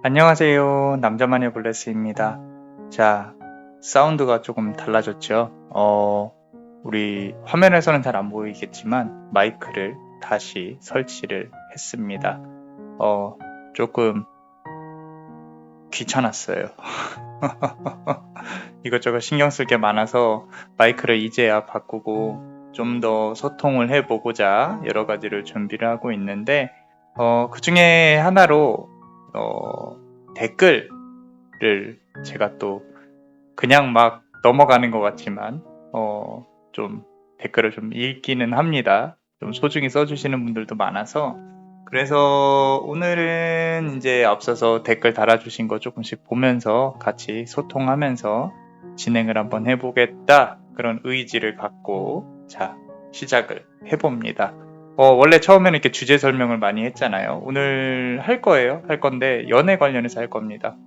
안녕하세요. 남자만의 블레스입니다. 자, 사운드가 조금 달라졌죠? 우리 화면에서는 잘 안 보이겠지만 마이크를 다시 설치를 했습니다. 조금 귀찮았어요. 이것저것 신경 쓸 게 많아서 마이크를 이제야 바꾸고 좀 더 소통을 해보고자 여러 가지를 준비를 하고 있는데, 그 중에 하나로, 댓글을 제가 또 그냥 막 넘어가는 것 같지만, 좀 댓글을 좀 읽기는 합니다. 좀 소중히 써주시는 분들도 많아서. 그래서 오늘은 이제 앞서서 댓글 달아주신 거 조금씩 보면서 같이 소통하면서 진행을 한번 해보겠다. 그런 의지를 갖고, 자, 시작을 해봅니다. 원래 처음에는 이렇게 주제 설명을 많이 했잖아요. 오늘 할 거예요. 할 건데, 연애 관련해서 할 겁니다.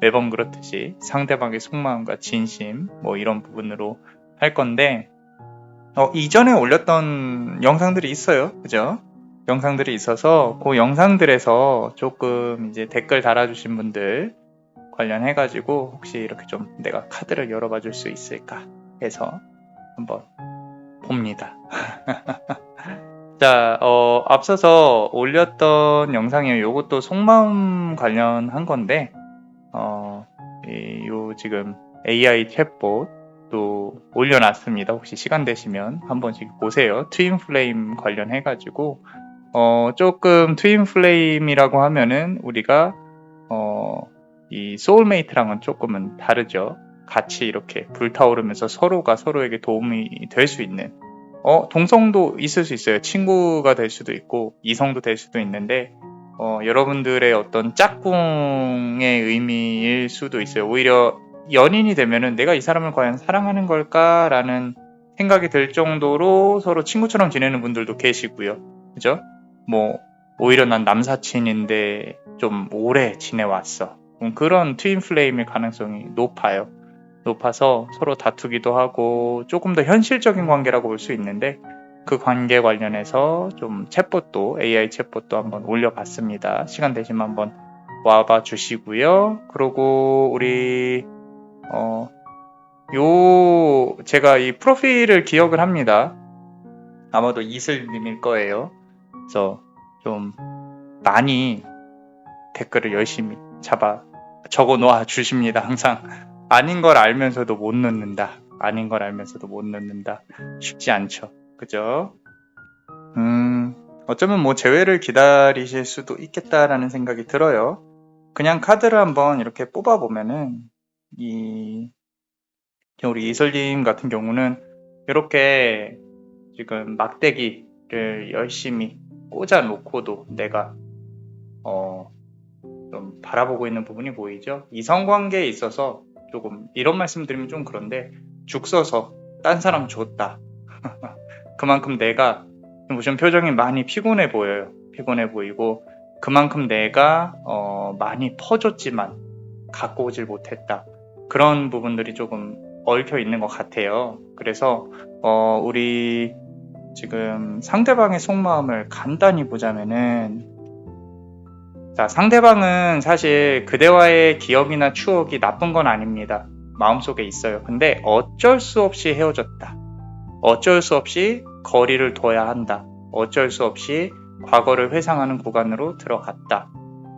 매번 그렇듯이 상대방의 속마음과 진심, 이런 부분으로 할 건데, 이전에 올렸던 영상들이 있어요. 그죠? 영상들이 있어서 그 영상들에서 조금 이제 댓글 달아주신 분들 관련해가지고 혹시 이렇게 좀 내가 카드를 열어봐 줄 수 있을까 해서 한번 봅니다. 자, 앞서서 올렸던 영상이에요. 요것도 속마음 관련한 건데, 요 지금 AI 챗봇도 올려놨습니다. 혹시 시간 되시면 한 번씩 보세요. 트윈 플레임 관련해가지고, 조금 트윈 플레임이라고 하면은 우리가, 이 소울메이트랑은 조금은 다르죠. 같이 이렇게 불타오르면서 서로가 서로에게 도움이 될 수 있는, 동성도 있을 수 있어요. 친구가 될 수도 있고, 이성도 될 수도 있는데, 여러분들의 어떤 짝꿍의 의미일 수도 있어요. 오히려 연인이 되면은 내가 이 사람을 과연 사랑하는 걸까라는 생각이 들 정도로 서로 친구처럼 지내는 분들도 계시고요. 그죠? 오히려 난 남사친인데 좀 오래 지내왔어. 그런 트윈 플레임일 가능성이 높아서 서로 다투기도 하고 조금 더 현실적인 관계라고 볼 수 있는데, 그 관계 관련해서 좀 챗봇도, AI 챗봇도 한번 올려봤습니다. 시간 되시면 한번 와봐 주시고요. 그리고 우리, 제가 이 프로필을 기억을 합니다. 아마도 이슬님일 거예요. 그래서 좀 많이 댓글을 열심히 적어 놓아 주십니다. 항상 아닌 걸 알면서도 못 넣는다. 아닌 걸 알면서도 못 넣는다. 쉽지 않죠. 그죠? 어쩌면 재회를 기다리실 수도 있겠다라는 생각이 들어요. 그냥 카드를 한번 이렇게 뽑아보면은, 우리 이설님 같은 경우는 이렇게 지금 막대기를 열심히 꽂아놓고도 내가, 좀 바라보고 있는 부분이 보이죠? 이성관계에 있어서 조금 이런 말씀 드리면 좀 그런데, 죽 써서 딴 사람 줬다. 그만큼 내가, 보시면 표정이 많이 피곤해 보여요. 피곤해 보이고, 그만큼 내가 많이 퍼줬지만 갖고 오질 못했다. 그런 부분들이 조금 얽혀 있는 것 같아요. 그래서 우리 지금 상대방의 속마음을 간단히 보자면은, 자, 상대방은 사실 그대와의 기억이나 추억이 나쁜 건 아닙니다. 마음속에 있어요. 근데 어쩔 수 없이 헤어졌다. 어쩔 수 없이 거리를 둬야 한다. 어쩔 수 없이 과거를 회상하는 구간으로 들어갔다.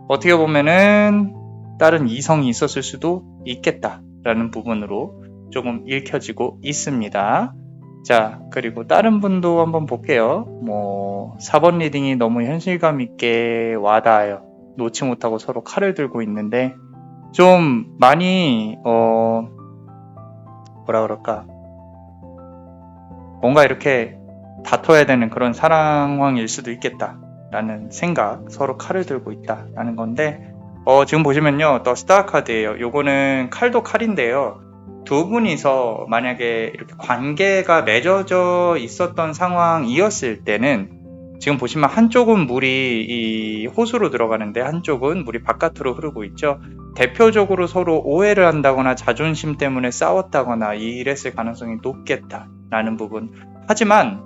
어떻게 보면은 다른 이성이 있었을 수도 있겠다라는 부분으로 조금 읽혀지고 있습니다. 자, 그리고 다른 분도 한번 볼게요. 4번 리딩이 너무 현실감 있게 와닿아요. 놓지 못하고 서로 칼을 들고 있는데, 좀 많이 뭔가 이렇게 다퉈야 되는 그런 상황일 수도 있겠다라는 생각, 서로 칼을 들고 있다라는 건데, 지금 보시면요, 더 스타 카드예요. 요거는 칼도 칼인데요, 두 분이서 만약에 이렇게 관계가 맺어져 있었던 상황이었을 때는, 지금 보시면 한쪽은 물이 이 호수로 들어가는데 한쪽은 물이 바깥으로 흐르고 있죠. 대표적으로 서로 오해를 한다거나 자존심 때문에 싸웠다거나 이랬을 가능성이 높겠다라는 부분. 하지만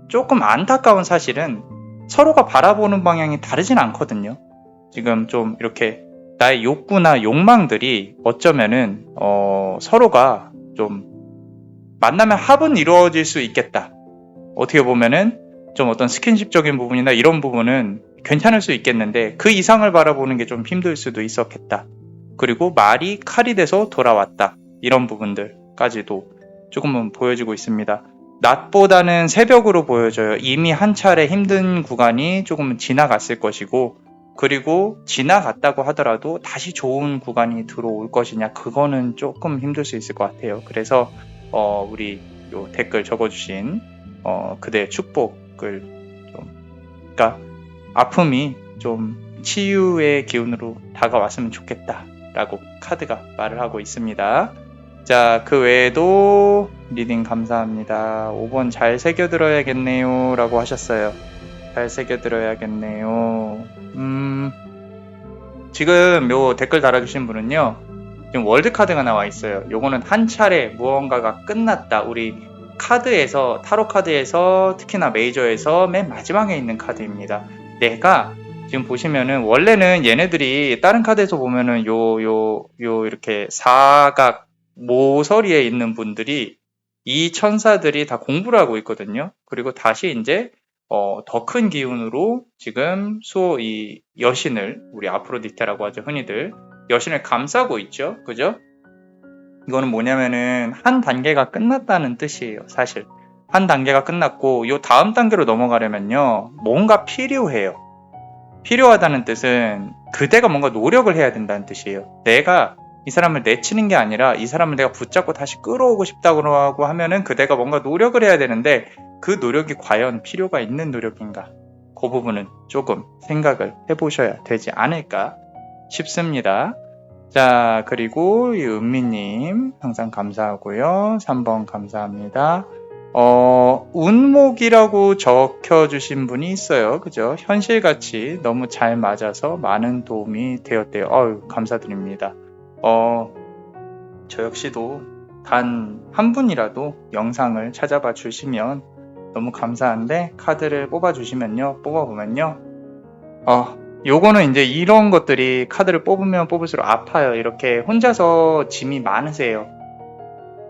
조금 안타까운 사실은 서로가 바라보는 방향이 다르진 않거든요. 지금 좀 이렇게 나의 욕구나 욕망들이 어쩌면은 서로가 좀 만나면 합은 이루어질 수 있겠다. 어떻게 보면은 좀 어떤 스킨십적인 부분이나 이런 부분은 괜찮을 수 있겠는데 그 이상을 바라보는 게 좀 힘들 수도 있었겠다. 그리고 말이 칼이 돼서 돌아왔다. 이런 부분들까지도 조금은 보여지고 있습니다. 낮보다는 새벽으로 보여져요. 이미 한 차례 힘든 구간이 조금은 지나갔을 것이고, 그리고 지나갔다고 하더라도 다시 좋은 구간이 들어올 것이냐, 그거는 조금 힘들 수 있을 것 같아요. 그래서 우리 요 댓글 적어주신 그대의 축복을 그러니까 아픔이 좀 치유의 기운으로 다가왔으면 좋겠다라고 카드가 말을 하고 있습니다. 자, 그 외에도 리딩 감사합니다. 5번 잘 새겨들어야겠네요 라고 하셨어요. 잘 새겨들어야겠네요. 지금 요 댓글 달아주신 분은요, 지금 월드카드가 나와 있어요. 요거는 한 차례 무언가가 끝났다. 우리 카드에서, 타로 카드에서, 특히나 메이저에서 맨 마지막에 있는 카드입니다. 내가 지금 보시면은 원래는 얘네들이 다른 카드에서 보면은 이렇게 사각 모서리에 있는 분들이 이 천사들이 다 공부를 하고 있거든요. 그리고 다시 이제 더 큰 기운으로 지금 이 여신을, 우리 아프로디테라고 하죠, 흔히들 여신을 감싸고 있죠. 그죠? 이거는 뭐냐면은 한 단계가 끝났다는 뜻이에요. 사실 한 단계가 끝났고 요 다음 단계로 넘어가려면요, 뭔가 필요해요. 필요하다는 뜻은 그대가 뭔가 노력을 해야 된다는 뜻이에요. 내가 이 사람을 내치는 게 아니라 이 사람을 내가 붙잡고 다시 끌어오고 싶다고 하고 하면은 그대가 뭔가 노력을 해야 되는데 그 노력이 과연 필요가 있는 노력인가? 그 부분은 조금 생각을 해보셔야 되지 않을까 싶습니다. 자, 그리고 이 은미님 항상 감사하고요. 3번 감사합니다. 운목이라고 적혀주신 분이 있어요. 그죠? 현실같이 너무 잘 맞아서 많은 도움이 되었대요. 감사드립니다. 저 역시도 단 한 분이라도 영상을 찾아봐 주시면 너무 감사한데, 카드를 뽑아주시면요, 뽑아보면요, 요거는 이제 이런 것들이 카드를 뽑으면 뽑을수록 아파요. 이렇게 혼자서 짐이 많으세요.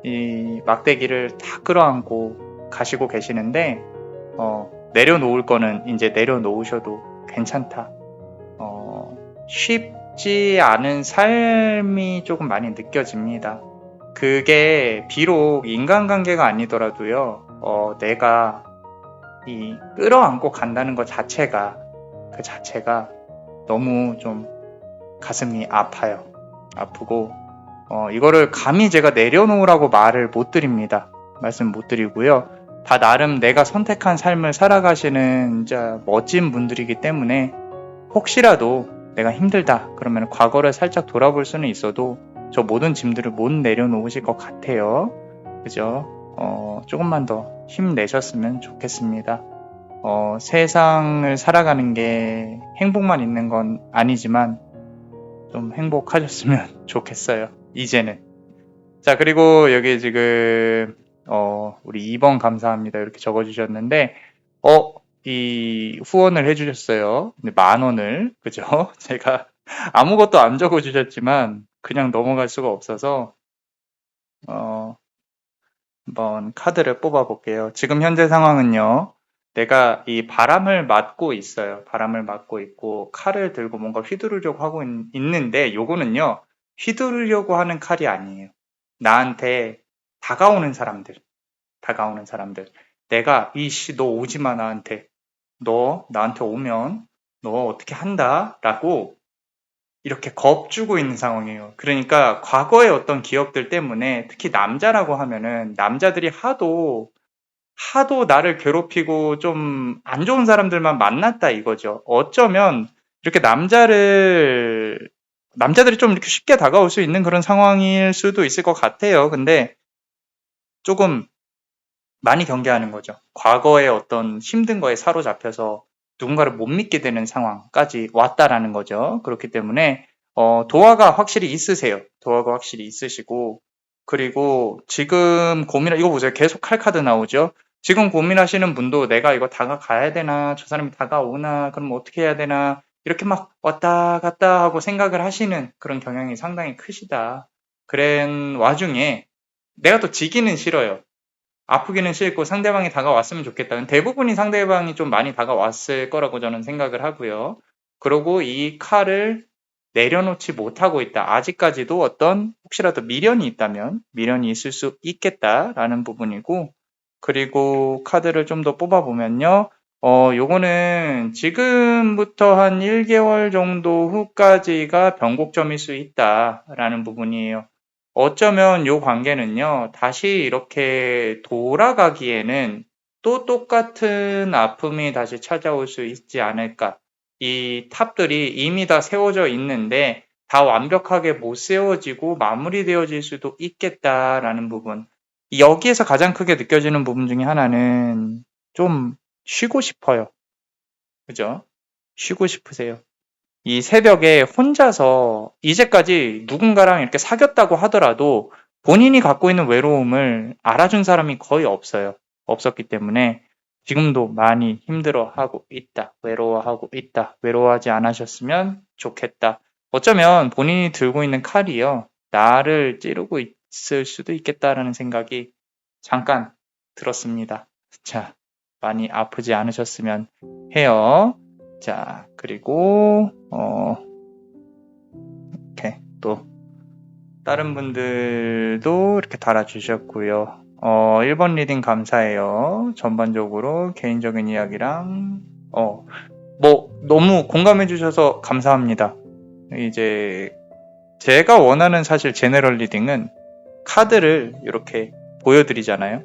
이 막대기를 다 끌어안고 가시고 계시는데, 내려놓을 거는 이제 내려놓으셔도 괜찮다. 쉽지 않은 삶이 조금 많이 느껴집니다. 그게 비록 인간관계가 아니더라도요, 내가 이 끌어안고 간다는 것 자체가, 그 자체가 너무 좀 가슴이 아파요. 아프고, 이거를 감히 제가 내려놓으라고 말을 못 드립니다. 말씀 못 드리고요. 다 나름 내가 선택한 삶을 살아가시는 진짜 멋진 분들이기 때문에, 혹시라도 내가 힘들다 그러면 과거를 살짝 돌아볼 수는 있어도 저 모든 짐들을 못 내려놓으실 것 같아요. 그죠? 조금만 더 힘내셨으면 좋겠습니다. 세상을 살아가는 게 행복만 있는 건 아니지만 좀 행복하셨으면 좋겠어요. 이제는. 자, 그리고 여기 지금 우리 2번 감사합니다 이렇게 적어주셨는데, 이 후원을 해주셨어요. 10,000원을. 그죠? 제가 아무것도 안 적어주셨지만 그냥 넘어갈 수가 없어서 한번 카드를 뽑아볼게요. 지금 현재 상황은요, 내가 이 바람을 맞고 있어요. 바람을 맞고 있고 칼을 들고 뭔가 휘두르려고 하고 있는데, 요거는요, 휘두르려고 하는 칼이 아니에요. 나한테 다가오는 사람들. 내가 너 오지마 나한테. 너 나한테 오면 너 어떻게 한다? 라고 이렇게 겁주고 있는 상황이에요. 그러니까 과거의 어떤 기억들 때문에, 특히 남자라고 하면은 남자들이 하도 나를 괴롭히고 좀 안 좋은 사람들만 만났다 이거죠. 어쩌면 이렇게 남자들이 좀 이렇게 쉽게 다가올 수 있는 그런 상황일 수도 있을 것 같아요. 근데 조금 많이 경계하는 거죠. 과거의 어떤 힘든 거에 사로잡혀서 누군가를 못 믿게 되는 상황까지 왔다라는 거죠. 그렇기 때문에 도화가 확실히 있으세요. 도화가 확실히 있으시고, 그리고 지금 이거 보세요. 계속 칼 카드 나오죠. 지금 고민하시는 분도 내가 이거 다가가야 되나, 저 사람이 다가오나, 그럼 어떻게 해야 되나, 이렇게 막 왔다 갔다 하고 생각을 하시는 그런 경향이 상당히 크시다. 그런 와중에 내가 또 지기는 싫어요. 아프기는 싫고 상대방이 다가왔으면 좋겠다. 대부분이 상대방이 좀 많이 다가왔을 거라고 저는 생각을 하고요. 그리고 이 칼을 내려놓지 못하고 있다. 아직까지도 어떤 혹시라도 미련이 있다면 미련이 있을 수 있겠다라는 부분이고, 그리고 카드를 좀 더 뽑아보면요. 요거는 지금부터 한 1개월 정도 후까지가 변곡점일 수 있다라는 부분이에요. 어쩌면 요 관계는요, 다시 이렇게 돌아가기에는 또 똑같은 아픔이 다시 찾아올 수 있지 않을까. 이 탑들이 이미 다 세워져 있는데 다 완벽하게 못 세워지고 마무리되어질 수도 있겠다라는 부분. 여기에서 가장 크게 느껴지는 부분 중에 하나는 좀 쉬고 싶어요. 그죠? 쉬고 싶으세요. 이 새벽에 혼자서 이제까지 누군가랑 이렇게 사귀었다고 하더라도 본인이 갖고 있는 외로움을 알아준 사람이 거의 없어요. 없었기 때문에 지금도 많이 힘들어하고 있다. 외로워하고 있다. 외로워하지 않으셨으면 좋겠다. 어쩌면 본인이 들고 있는 칼이요. 나를 찌르고 있을 수도 있겠다라는 생각이 잠깐 들었습니다. 자, 많이 아프지 않으셨으면 해요. 자, 그리고 이렇게 또 다른 분들도 이렇게 달아주셨고요. 1번 리딩 감사해요. 전반적으로 개인적인 이야기랑 뭐 너무 공감해 주셔서 감사합니다. 이제 제가 원하는 사실 제너럴 리딩은 카드를 이렇게 보여드리잖아요.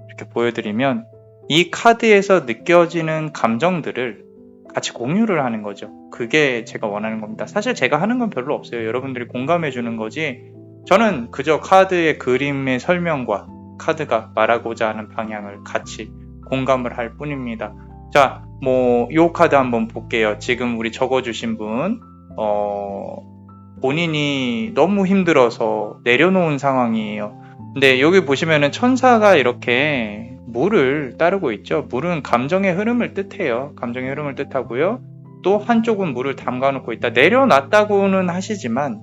이렇게 보여드리면 이 카드에서 느껴지는 감정들을 같이 공유를 하는 거죠. 그게 제가 원하는 겁니다. 사실 제가 하는 건 별로 없어요. 여러분들이 공감해 주는 거지. 저는 그저 카드의 그림의 설명과 카드가 말하고자 하는 방향을 같이 공감을 할 뿐입니다. 자, 요 카드 한번 볼게요. 지금 우리 적어주신 분, 본인이 너무 힘들어서 내려놓은 상황이에요. 근데 여기 보시면은 천사가 이렇게 물을 따르고 있죠. 물은 감정의 흐름을 뜻해요. 감정의 흐름을 뜻하고요. 또 한쪽은 물을 담가놓고 있다. 내려놨다고는 하시지만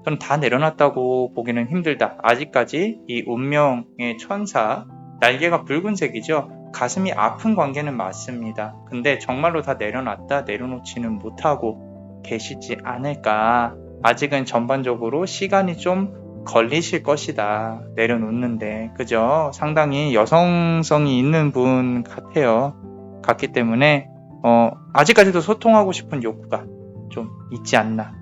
저는 다 내려놨다고 보기는 힘들다. 아직까지 이 운명의 천사, 날개가 붉은색이죠. 가슴이 아픈 관계는 맞습니다. 근데 정말로 다 내려놨다, 내려놓지는 못하고 계시지 않을까. 아직은 전반적으로 시간이 좀 걸리실 것이다. 내려놓는데. 그죠? 상당히 여성성이 있는 분 같아요. 같기 때문에, 아직까지도 소통하고 싶은 욕구가 좀 있지 않나.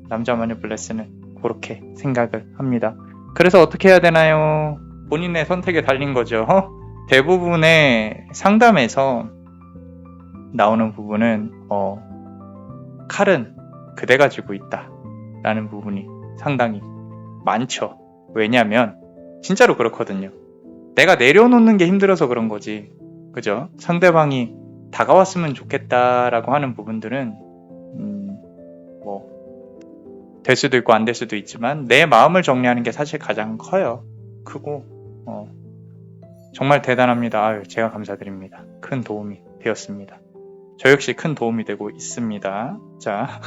남자만의 블레스는 그렇게 생각을 합니다. 그래서 어떻게 해야 되나요? 본인의 선택에 달린 거죠. 대부분의 상담에서 나오는 부분은, 칼은 그대 가지고 있다. 라는 부분이 상당히 많죠. 왜냐면 진짜로 그렇거든요. 내가 내려놓는 게 힘들어서 그런 거지. 그죠? 상대방이 다가왔으면 좋겠다라고 하는 부분들은 될 수도 있고 안 될 수도 있지만 내 마음을 정리하는 게 사실 가장 커요. 크고 정말 대단합니다. 아유, 제가 감사드립니다. 큰 도움이 되었습니다. 저 역시 큰 도움이 되고 있습니다. 자,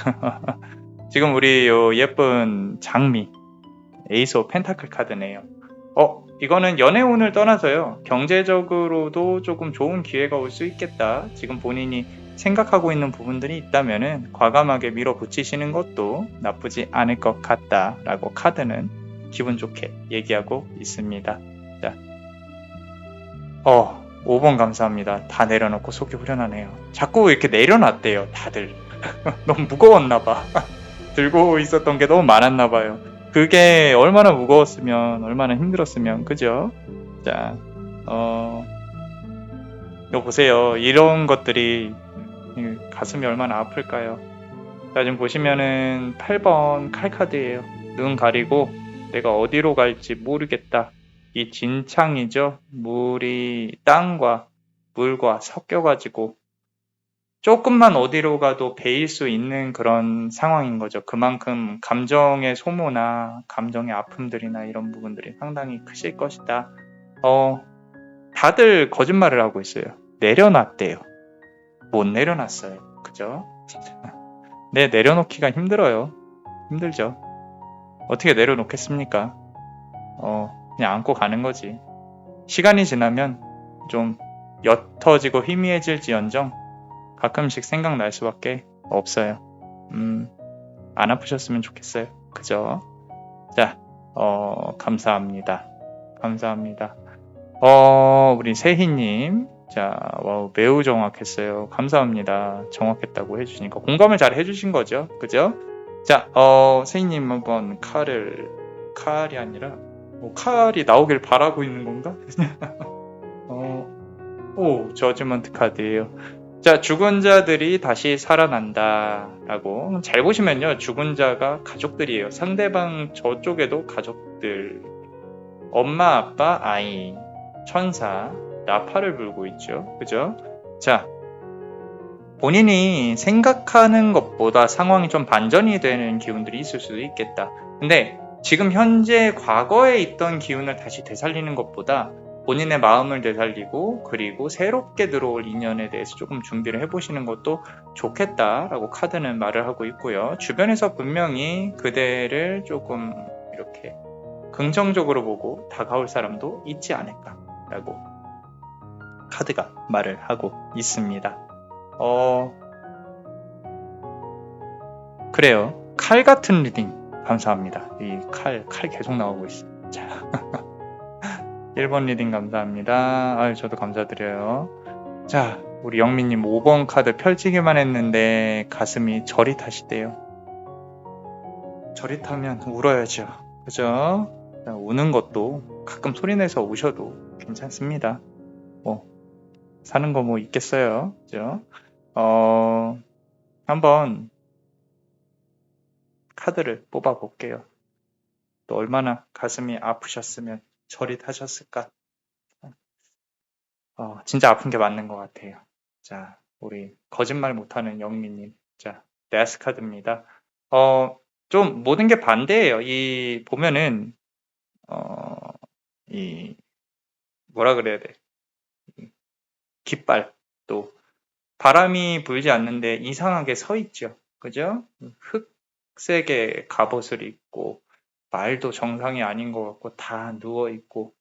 지금 우리 요 예쁜 장미 에이스 오브 펜타클 카드네요. 이거는 연애운을 떠나서요. 경제적으로도 조금 좋은 기회가 올 수 있겠다. 지금 본인이 생각하고 있는 부분들이 있다면은 과감하게 밀어붙이시는 것도 나쁘지 않을 것 같다라고 카드는 기분 좋게 얘기하고 있습니다. 자, 5번 감사합니다. 다 내려놓고 속이 후련하네요. 자꾸 이렇게 내려놨대요, 다들. 너무 무거웠나봐. 들고 있었던 게 너무 많았나봐요. 그게 얼마나 무거웠으면, 얼마나 힘들었으면, 그죠? 자, 이거 보세요. 이런 것들이 가슴이 얼마나 아플까요? 자, 지금 보시면은 8번 칼카드예요. 눈 가리고 내가 어디로 갈지 모르겠다. 이 진창이죠. 물이 땅과 물과 섞여가지고 조금만 어디로 가도 베일 수 있는 그런 상황인 거죠. 그만큼 감정의 소모나 감정의 아픔들이나 이런 부분들이 상당히 크실 것이다. 다들 거짓말을 하고 있어요. 내려놨대요. 못 내려놨어요. 그죠? 네, 내려놓기가 힘들어요. 힘들죠. 어떻게 내려놓겠습니까? 그냥 안고 가는 거지. 시간이 지나면 좀 옅어지고 희미해질지언정 가끔씩 생각날 수밖에 없어요. 안 아프셨으면 좋겠어요. 그죠? 자, 감사합니다. 감사합니다. 우리 세희님. 자, 와우, 매우 정확했어요. 감사합니다. 정확했다고 해주시니까. 공감을 잘 해주신 거죠. 그죠? 자, 세희님 한번 칼이 아니라, 칼이 나오길 바라고 있는 건가? 저지먼트 카드예요. 자, 죽은 자들이 다시 살아난다 라고. 잘 보시면요, 죽은 자가 가족들이에요. 상대방 저쪽에도 가족들, 엄마, 아빠, 아이, 천사, 나팔을 불고 있죠. 그죠? 자, 본인이 생각하는 것보다 상황이 좀 반전이 되는 기운들이 있을 수도 있겠다. 근데 지금 현재 과거에 있던 기운을 다시 되살리는 것보다 본인의 마음을 되살리고 그리고 새롭게 들어올 인연에 대해서 조금 준비를 해보시는 것도 좋겠다라고 카드는 말을 하고 있고요. 주변에서 분명히 그대를 조금 이렇게 긍정적으로 보고 다가올 사람도 있지 않을까라고 카드가 말을 하고 있습니다. 그래요. 칼 같은 리딩 감사합니다. 이 칼 계속 나오고 있어요. 자. 1번 리딩 감사합니다. 저도 감사드려요. 자, 우리 영민님 5번 카드 펼치기만 했는데 가슴이 저릿하시대요. 저릿하면 울어야죠. 그죠? 자, 우는 것도 가끔 소리내서 우셔도 괜찮습니다. 사는 거 뭐 있겠어요. 그죠? 한번 카드를 뽑아 볼게요. 또 얼마나 가슴이 아프셨으면 저릿하셨을까? 진짜 아픈 게 맞는 것 같아요. 자, 우리 거짓말 못하는 영미님. 자, 데스 카드입니다. 좀 모든 게 반대예요. 보면은 뭐라 그래야 돼? 깃발 또 바람이 불지 않는데 이상하게 서 있죠. 그죠? 흑색의 갑옷을 입고 말도 정상이 아닌 것 같고 다 누워 있고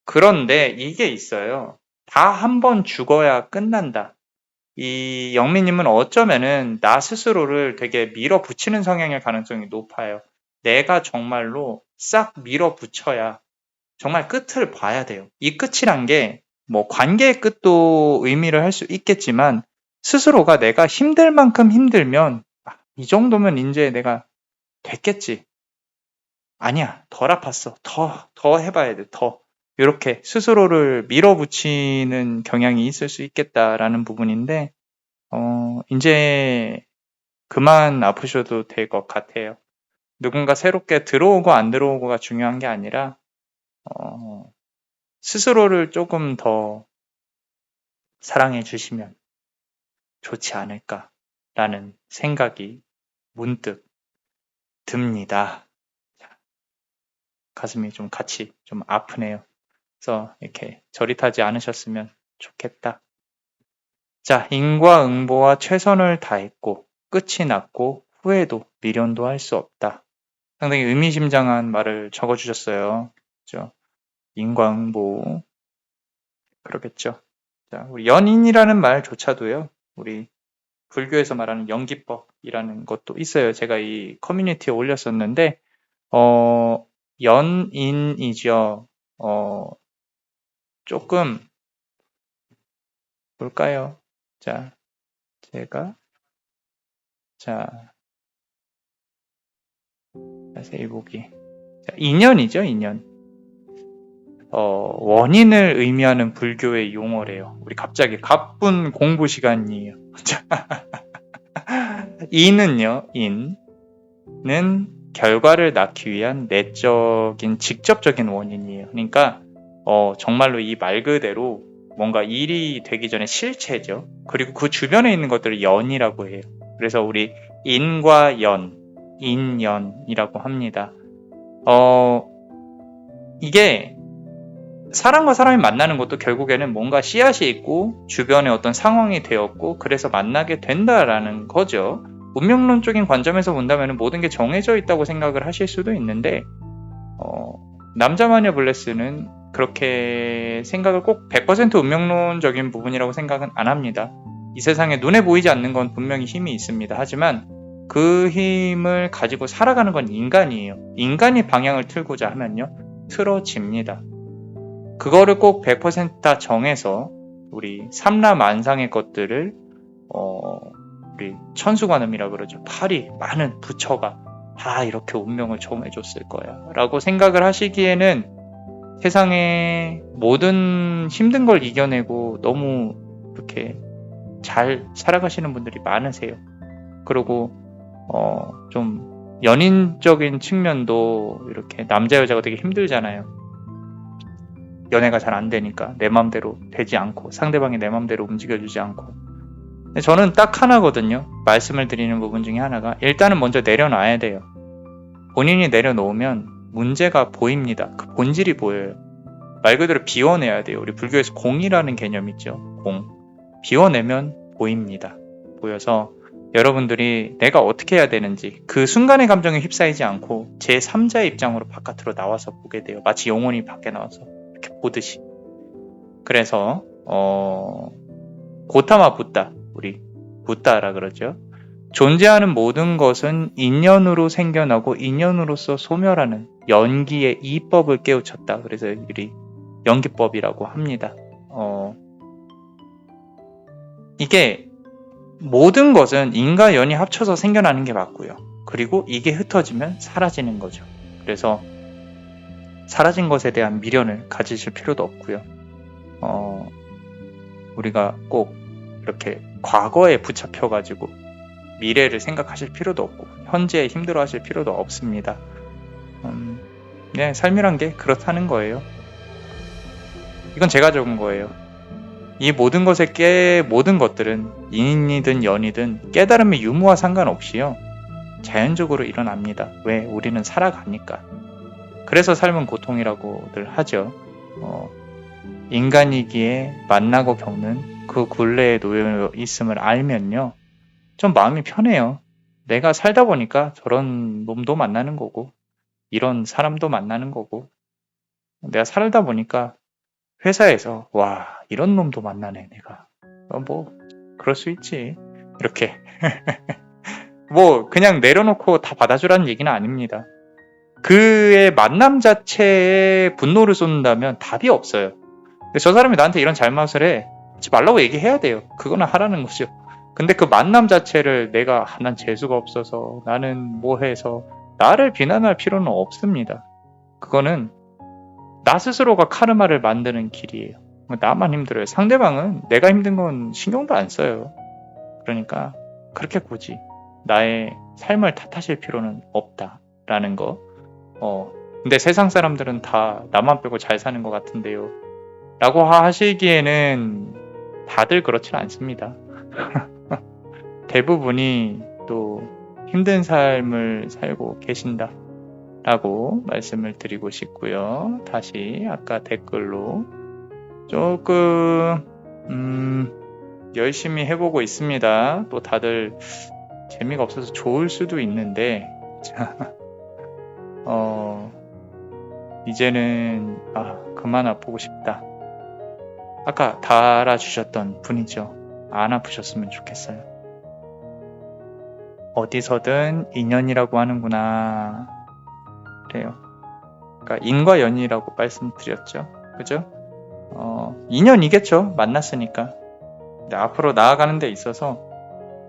그런데 이게 있어요. 다 한 번 죽어야 끝난다. 이 영미님은 어쩌면은 나 스스로를 되게 밀어붙이는 성향일 가능성이 높아요. 내가 정말로 싹 밀어붙여야 정말 끝을 봐야 돼요. 이 끝이란 게 뭐 관계의 끝도 의미를 할 수 있겠지만 스스로가 내가 힘들 만큼 힘들면 이 정도면 이제 내가 됐겠지. 아니야, 덜 아팠어. 더 해봐야 돼, 더. 이렇게 스스로를 밀어붙이는 경향이 있을 수 있겠다라는 부분인데, 이제 그만 아프셔도 될 것 같아요. 누군가 새롭게 들어오고 안 들어오고가 중요한 게 아니라, 스스로를 조금 더 사랑해 주시면 좋지 않을까라는 생각이 문득 듭니다. 가슴이 좀 같이 좀 아프네요. 그래서 이렇게 저릿하지 않으셨으면 좋겠다. 자, 인과응보와 최선을 다했고 끝이 났고 후회도 미련도 할 수 없다. 상당히 의미심장한 말을 적어주셨어요. 그죠? 인과응보 그러겠죠. 자, 우리 연인이라는 말조차도요. 우리 불교에서 말하는 연기법이라는 것도 있어요. 제가 이 커뮤니티에 올렸었는데 연인이죠. 조금 볼까요? 자, 자세히 보기. 자, 인연이죠, 인연. 원인을 의미하는 불교의 용어래요. 우리 갑자기 가쁜 공부 시간이에요. 인은요, 인은 결과를 낳기 위한 내적인 직접적인 원인이에요. 그러니까 정말로 이 말 그대로 뭔가 일이 되기 전에 실체죠. 그리고 그 주변에 있는 것들을 연이라고 해요. 그래서 우리 인과 연, 인연이라고 합니다. 이게 사람과 사람이 만나는 것도 결국에는 뭔가 씨앗이 있고 주변에 어떤 상황이 되었고 그래서 만나게 된다라는 거죠. 운명론적인 관점에서 본다면 모든 게 정해져 있다고 생각을 하실 수도 있는데 남자마녀 블레스는 그렇게 생각을 꼭 100% 운명론적인 부분이라고 생각은 안 합니다. 이 세상에 눈에 보이지 않는 건 분명히 힘이 있습니다. 하지만 그 힘을 가지고 살아가는 건 인간이에요. 인간이 방향을 틀고자 하면요, 틀어집니다. 그거를 꼭 100%다 정해서 우리 삼라만상의 것들을 우리 천수관음이라 그러죠. 팔이 많은 부처가 다 이렇게 운명을 정해줬을 거야 라고 생각을 하시기에는 세상에 모든 힘든 걸 이겨내고 너무 이렇게 잘 살아가시는 분들이 많으세요. 그리고 좀 연인적인 측면도 이렇게 남자 여자가 되게 힘들잖아요. 연애가 잘 안 되니까 내 맘대로 되지 않고 상대방이 내 맘대로 움직여주지 않고. 근데 저는 딱 하나거든요. 말씀을 드리는 부분 중에 하나가 일단은 먼저 내려놔야 돼요. 본인이 내려놓으면 문제가 보입니다. 그 본질이 보여요. 말 그대로 비워내야 돼요. 우리 불교에서 공이라는 개념 있죠. 공. 비워내면 보입니다. 보여서 여러분들이 내가 어떻게 해야 되는지 그 순간의 감정에 휩싸이지 않고 제3자의 입장으로 바깥으로 나와서 보게 돼요. 마치 영혼이 밖에 나와서 이렇게 보듯이. 그래서 고타마 붓다, 우리 붓다라 그러죠. 존재하는 모든 것은 인연으로 생겨나고 인연으로서 소멸하는 연기의 이법을 깨우쳤다. 그래서 우리 연기법이라고 합니다. 이게 모든 것은 인과 연이 합쳐서 생겨나는 게 맞고요. 그리고 이게 흩어지면 사라지는 거죠. 그래서 사라진 것에 대한 미련을 가지실 필요도 없고요. 우리가 꼭 이렇게 과거에 붙잡혀가지고 미래를 생각하실 필요도 없고 현재에 힘들어하실 필요도 없습니다. 네, 삶이란 게 그렇다는 거예요. 이건 제가 적은 거예요. 이 모든 모든 것들은 인이든 연이든 깨달음의 유무와 상관없이요, 자연적으로 일어납니다. 왜? 우리는 살아가니까. 그래서 삶은 고통이라고들 하죠. 인간이기에 만나고 겪는 그 굴레에 놓여 있음을 알면요, 좀 마음이 편해요. 내가 살다 보니까 저런 놈도 만나는 거고 이런 사람도 만나는 거고, 내가 살다 보니까 회사에서 와, 이런 놈도 만나네 내가. 뭐 그럴 수 있지 이렇게. 뭐 그냥 내려놓고 다 받아주라는 얘기는 아닙니다. 그의 만남 자체에 분노를 쏟는다면 답이 없어요. 근데 저 사람이 나한테 이런 잘못을 해, 하지 말라고 얘기해야 돼요. 그거는 하라는 거죠. 근데 그 만남 자체를 내가 난 재수가 없어서 나는 뭐 해서 나를 비난할 필요는 없습니다. 그거는 나 스스로가 카르마를 만드는 길이에요. 나만 힘들어요. 상대방은 내가 힘든 건 신경도 안 써요. 그러니까 그렇게 굳이 나의 삶을 탓하실 필요는 없다라는 거. 근데 세상 사람들은 다 나만 빼고 잘 사는 것 같은데요 라고 하시기에는 다들 그렇진 않습니다. 대부분이 또 힘든 삶을 살고 계신다 라고 말씀을 드리고 싶고요. 다시 아까 댓글로 조금 열심히 해보고 있습니다. 또 다들 재미가 없어서 좋을 수도 있는데 이제는 그만 아프고 싶다. 아까 달아주셨던 분이죠. 안 아프셨으면 좋겠어요. 어디서든 인연이라고 하는구나. 그래요. 그러니까 인과 연이라고 말씀드렸죠. 그죠? 인연이겠죠. 만났으니까. 근데 앞으로 나아가는 데 있어서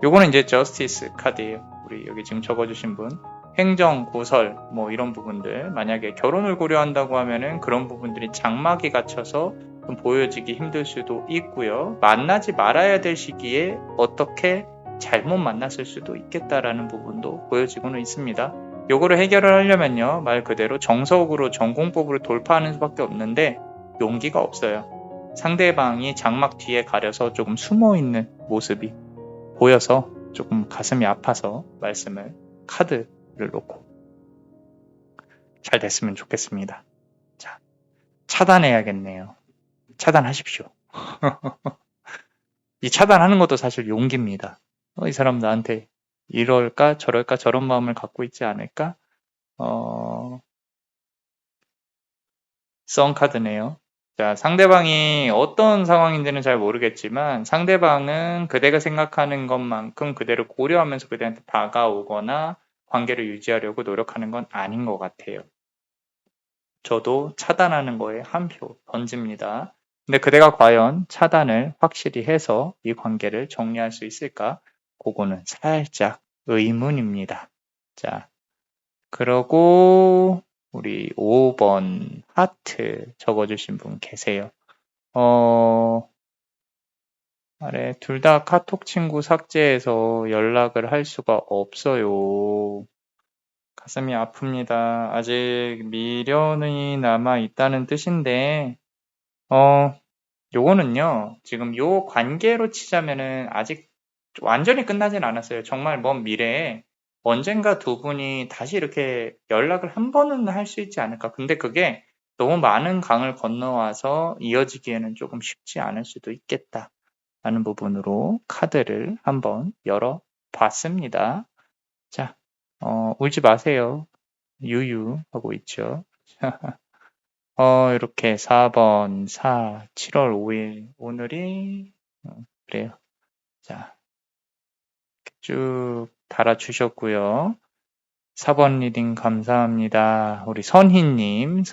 요거는 이제 저스티스 카드예요. 우리 여기 지금 적어주신 분. 행정, 고설, 뭐 이런 부분들. 만약에 결혼을 고려한다고 하면은 그런 부분들이 장막이 갇혀서 좀 보여지기 힘들 수도 있고요. 만나지 말아야 될 시기에 어떻게 잘못 만났을 수도 있겠다라는 부분도 보여지고는 있습니다. 요거를 해결을 하려면요, 말 그대로 정석으로 전공법으로 돌파하는 수밖에 없는데 용기가 없어요. 상대방이 장막 뒤에 가려서 조금 숨어있는 모습이 보여서 조금 가슴이 아파서 말씀을, 카드를 놓고 잘 됐으면 좋겠습니다. 자, 차단해야겠네요. 차단하십시오. 이 차단하는 것도 사실 용기입니다. 이 사람 나한테 이럴까 저럴까 저런 마음을 갖고 있지 않을까? 썬 카드네요. 자, 상대방이 어떤 상황인지는 잘 모르겠지만 상대방은 그대가 생각하는 것만큼 그대를 고려하면서 그대한테 다가오거나 관계를 유지하려고 노력하는 건 아닌 것 같아요. 저도 차단하는 거에 한 표 던집니다. 근데 그대가 과연 차단을 확실히 해서 이 관계를 정리할 수 있을까? 그거는 살짝 의문입니다. 자, 그러고 우리 5번 하트 적어주신 분 계세요. 아래 둘 다 카톡 친구 삭제해서 연락을 할 수가 없어요. 가슴이 아픕니다. 아직 미련이 남아 있다는 뜻인데, 요거는요, 지금 요 관계로 치자면은 아직 완전히 끝나진 않았어요. 정말 먼 미래에 언젠가 두 분이 다시 이렇게 연락을 한 번은 할 수 있지 않을까. 근데 그게 너무 많은 강을 건너와서 이어지기에는 조금 쉽지 않을 수도 있겠다. 라는 부분으로 카드를 한번 열어봤습니다. 자, 울지 마세요. 유유 하고 있죠. 이렇게 4번 7월 5일 오늘이 그래요. 자, 쭉 달아주셨고요. 4번 리딩 감사합니다. 우리 선희님,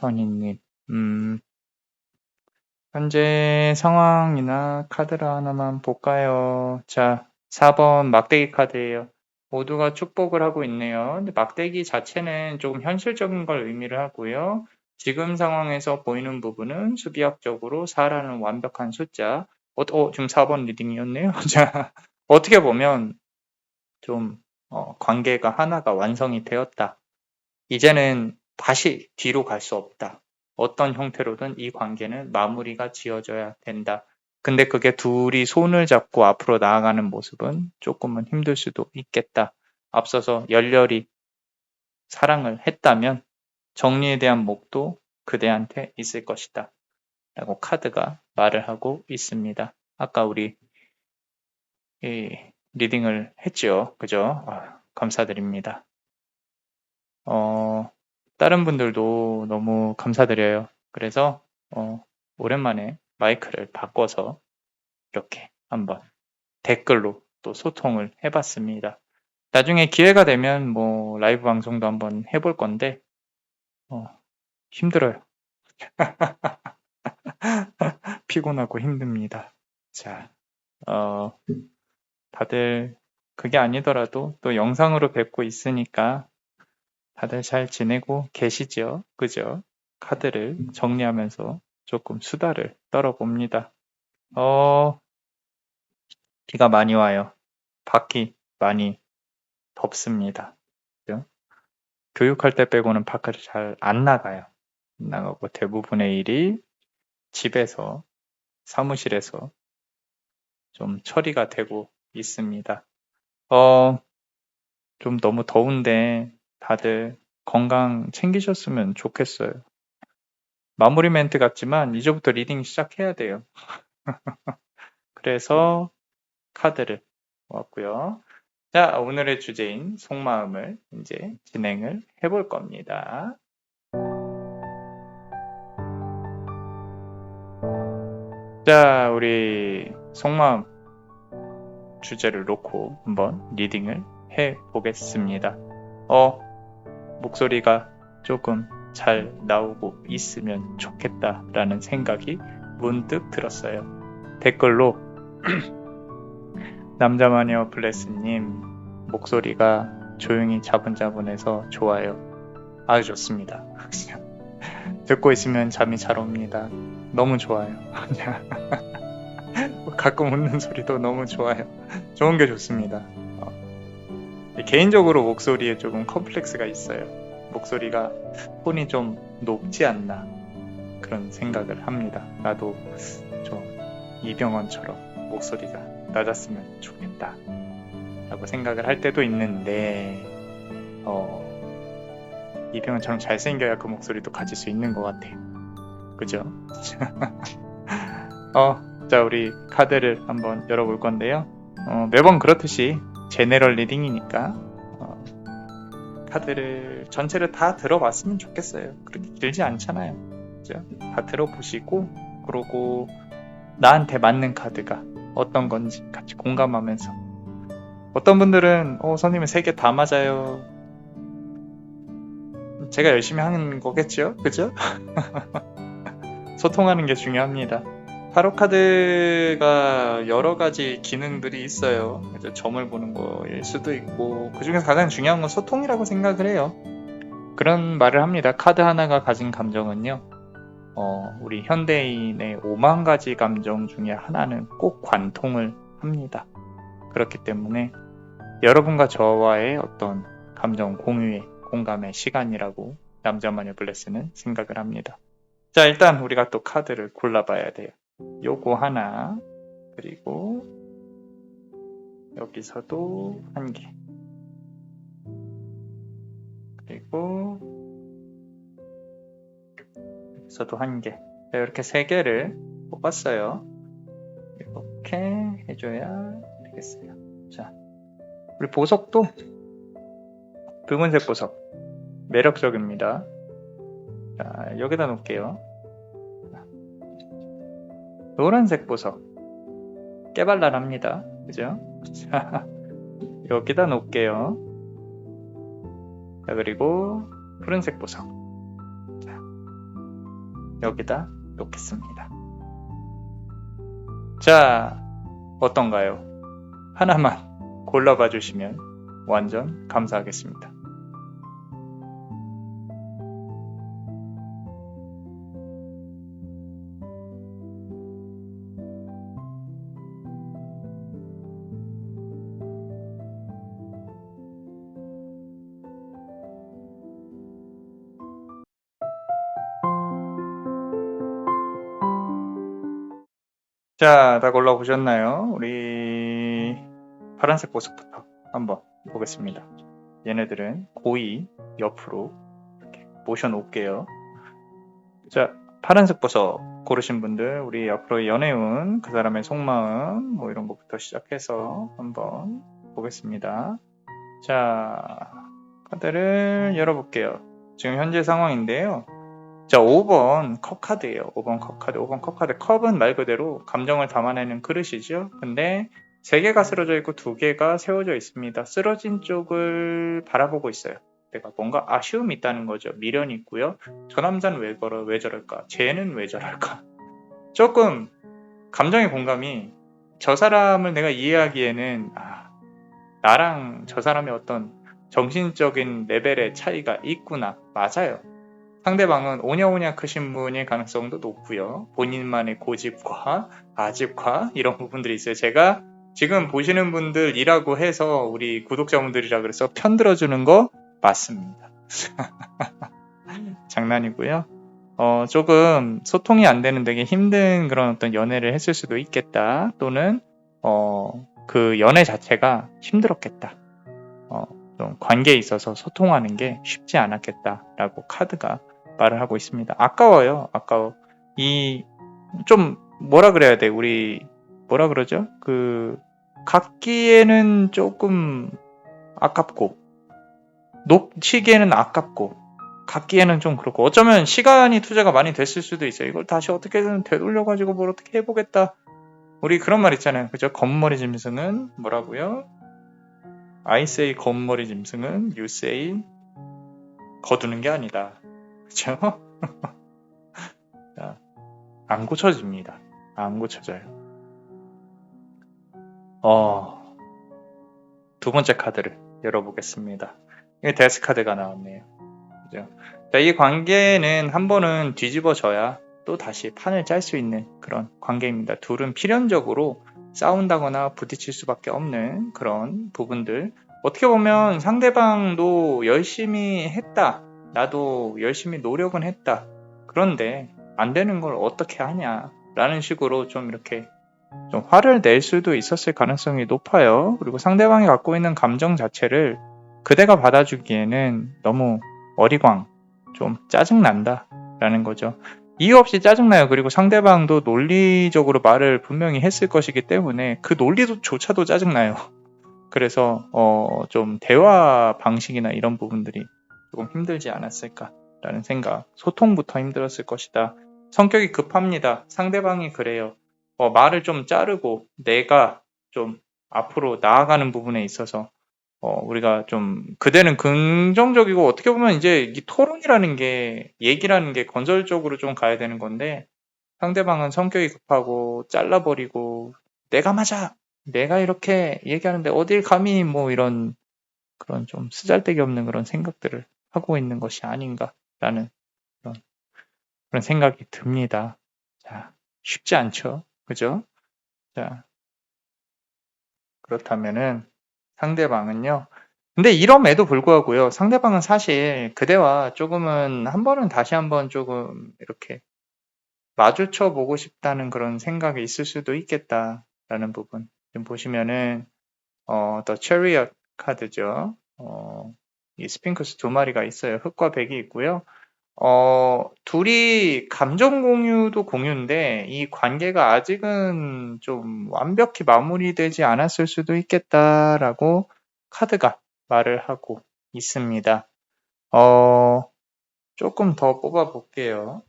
현재 상황이나 카드를 하나만 볼까요? 자, 4번 막대기 카드예요. 모두가 축복을 하고 있네요. 근데 막대기 자체는 조금 현실적인 걸 의미를 하고요. 지금 상황에서 보이는 부분은 수비학적으로 4라는 완벽한 숫자. 지금 4번 리딩이었네요. 자, 어떻게 보면 좀 관계가 하나가 완성이 되었다. 이제는 다시 뒤로 갈 수 없다. 어떤 형태로든 이 관계는 마무리가 지어져야 된다. 근데 그게 둘이 손을 잡고 앞으로 나아가는 모습은 조금은 힘들 수도 있겠다. 앞서서 열렬히 사랑을 했다면 정리에 대한 목도 그대한테 있을 것이다. 라고 카드가 말을 하고 있습니다. 아까 우리 리딩을 했죠. 그죠? 감사드립니다. 다른 분들도 너무 감사드려요. 그래서 오랜만에 마이크를 바꿔서 이렇게 한번 댓글로 또 소통을 해봤습니다. 나중에 기회가 되면 뭐 라이브 방송도 한번 해볼 건데 힘들어요. 피곤하고 힘듭니다. 자, 다들 그게 아니더라도 또 영상으로 뵙고 있으니까 다들 잘 지내고 계시죠? 그죠? 카드를 정리하면서 조금 수다를 떨어봅니다. 비가 많이 와요. 밖이 많이 덥습니다. 그죠? 교육할 때 빼고는 밖을 잘 안 나가요. 안 나가고 대부분의 일이 집에서, 사무실에서 좀 처리가 되고 있습니다. 좀 너무 더운데 다들 건강 챙기셨으면 좋겠어요. 마무리 멘트 같지만 이제부터 리딩 시작해야 돼요. 그래서 카드를 모았고요. 자, 오늘의 주제인 속마음을 이제 진행을 해볼 겁니다. 자, 우리 속마음 주제를 놓고 한번 리딩을 해 보겠습니다. 목소리가 조금 잘 나오고 있으면 좋겠다라는 생각이 문득 들었어요. 댓글로 남자마녀 블레스님 목소리가 조용히 자분자분해서 좋아요. 아주 좋습니다. 듣고 있으면 잠이 잘 옵니다. 너무 좋아요. 가끔 웃는 소리도 너무 좋아요. 좋은 게 좋습니다. 개인적으로 목소리에 조금 컴플렉스가 있어요. 목소리가 톤이 좀 높지 않나 그런 생각을 합니다. 나도 좀 이병헌처럼 목소리가 낮았으면 좋겠다 라고 생각을 할 때도 있는데 이병헌처럼 잘생겨야 그 목소리도 가질 수 있는 것 같아요. 그죠? 자, 우리 카드를 한번 열어볼 건데요. 매번 그렇듯이 제네럴 리딩이니까 카드를 전체를 다 들어봤으면 좋겠어요. 그렇게 길지 않잖아요. 그죠? 다 들어보시고 그러고 나한테 맞는 카드가 어떤 건지 같이 공감하면서, 어떤 분들은 선생님 3개 다 맞아요. 제가 열심히 하는 거겠죠? 그죠? 소통하는 게 중요합니다. 타로 카드가 여러 가지 기능들이 있어요. 그래서 점을 보는 거일 수도 있고, 그 중에서 가장 중요한 건 소통이라고 생각을 해요. 그런 말을 합니다. 카드 하나가 가진 감정은요, 우리 현대인의 5만 가지 감정 중에 하나는 꼭 관통을 합니다. 그렇기 때문에 여러분과 저와의 어떤 감정 공유의 공감의 시간이라고 남자마녀 블레스는 생각을 합니다. 자, 일단 우리가 또 카드를 골라봐야 돼요. 요거 하나, 그리고 여기서도 한 개, 그리고 여기서도 한 개. 자, 이렇게 3개를 뽑았어요. 이렇게 해줘야 되겠어요. 자, 우리 보석도 붉은색 보석 매력적입니다. 자, 여기다 놓을게요. 노란색 보석 깨발랄합니다. 그죠? 자, 여기다 놓을게요. 자, 그리고 푸른색 보석, 자, 여기다 놓겠습니다. 자, 어떤가요? 하나만 골라봐 주시면 완전 감사하겠습니다. 자, 다 골라보셨나요? 우리 파란색 보석부터 한번 보겠습니다. 얘네들은 고이 옆으로 이렇게 모셔놓을게요. 자, 파란색 보석 고르신 분들, 우리 앞으로 연애운, 그 사람의 속마음, 뭐 이런 것부터 시작해서 한번 보겠습니다. 자, 카드를 열어볼게요. 지금 현재 상황인데요. 자, 5번 컵 카드예요. 5번 컵 카드. 5번 컵 카드. 컵은 말 그대로 감정을 담아내는 그릇이죠. 근데 3개가 쓰러져 있고 2개가 세워져 있습니다. 쓰러진 쪽을 바라보고 있어요. 내가 뭔가 아쉬움이 있다는 거죠. 미련이 있고요. 저 남자는 왜 저럴까? 쟤는 왜 저럴까? 조금 감정의 공감이, 저 사람을 내가 이해하기에는 나랑 저 사람의 어떤 정신적인 레벨의 차이가 있구나. 맞아요. 상대방은 오냐오냐 크신 분일 가능성도 높고요. 본인만의 고집과 아집과 이런 부분들이 있어요. 제가 지금 보시는 분들이라고 해서 우리 구독자분들이라 그래서 편들어주는 거 맞습니다. 장난이고요. 조금 소통이 안 되는 되게 힘든 그런 어떤 연애를 했을 수도 있겠다. 또는 그 연애 자체가 힘들었겠다. 좀 관계에 있어서 소통하는 게 쉽지 않았겠다라고 카드가 말을 하고 있습니다. 아까워요. 아까워. 좀 뭐라 그래야 돼? 우리 뭐라 그러죠? 갖기에는 조금 아깝고, 놓치기에는 아깝고, 갖기에는 좀 그렇고, 어쩌면 시간이 투자가 많이 됐을 수도 있어요. 이걸 다시 어떻게든 되돌려가지고 뭘 어떻게 해보겠다. 우리 그런 말 있잖아요. 그죠? 검머리 짐승은 뭐라고요? I say 검머리 짐승은 you say 거두는 게 아니다. 그쵸? 안 고쳐집니다. 안 고쳐져요. 두 번째 카드를 열어보겠습니다. 이게 데스 카드가 나왔네요. 그죠? 자, 이 관계는 한 번은 뒤집어져야 또 다시 판을 짤 수 있는 그런 관계입니다. 둘은 필연적으로 싸운다거나 부딪힐 수밖에 없는 그런 부분들. 어떻게 보면 상대방도 열심히 했다. 나도 열심히 노력은 했다. 그런데 안 되는 걸 어떻게 하냐 라는 식으로 좀 이렇게 좀 화를 낼 수도 있었을 가능성이 높아요. 그리고 상대방이 갖고 있는 감정 자체를 그대가 받아주기에는 너무 어리광, 좀 짜증난다 라는 거죠. 이유 없이 짜증나요. 그리고 상대방도 논리적으로 말을 분명히 했을 것이기 때문에 그 논리조차도 짜증나요. 그래서 좀 대화 방식이나 이런 부분들이 조금 힘들지 않았을까라는 생각. 소통부터 힘들었을 것이다. 성격이 급합니다. 상대방이 그래요. 말을 좀 자르고 내가 좀 앞으로 나아가는 부분에 있어서 우리가 좀 그대는 긍정적이고 어떻게 보면 이제 이 토론이라는 게 얘기라는 게 건설적으로 좀 가야 되는 건데 상대방은 성격이 급하고 잘라버리고 내가 맞아! 내가 이렇게 얘기하는데 어딜 감히 뭐 이런 그런 좀 쓰잘데기 없는 그런 생각들을 하고 있는 것이 아닌가라는 그런 생각이 듭니다. 자, 쉽지 않죠. 그죠? 자, 그렇다면은 상대방은요. 근데 이럼에도 불구하고요. 상대방은 사실 그대와 조금은 한 번은 다시 한번 조금 이렇게 마주쳐 보고 싶다는 그런 생각이 있을 수도 있겠다라는 부분. 지금 보시면은 The Chariot 카드죠. 이 스핑크스 두 마리가 있어요. 흑과 백이 있고요. 둘이 감정 공유도 공유인데 이 관계가 아직은 좀 완벽히 마무리되지 않았을 수도 있겠다라고 카드가 말을 하고 있습니다. 조금 더 뽑아 볼게요.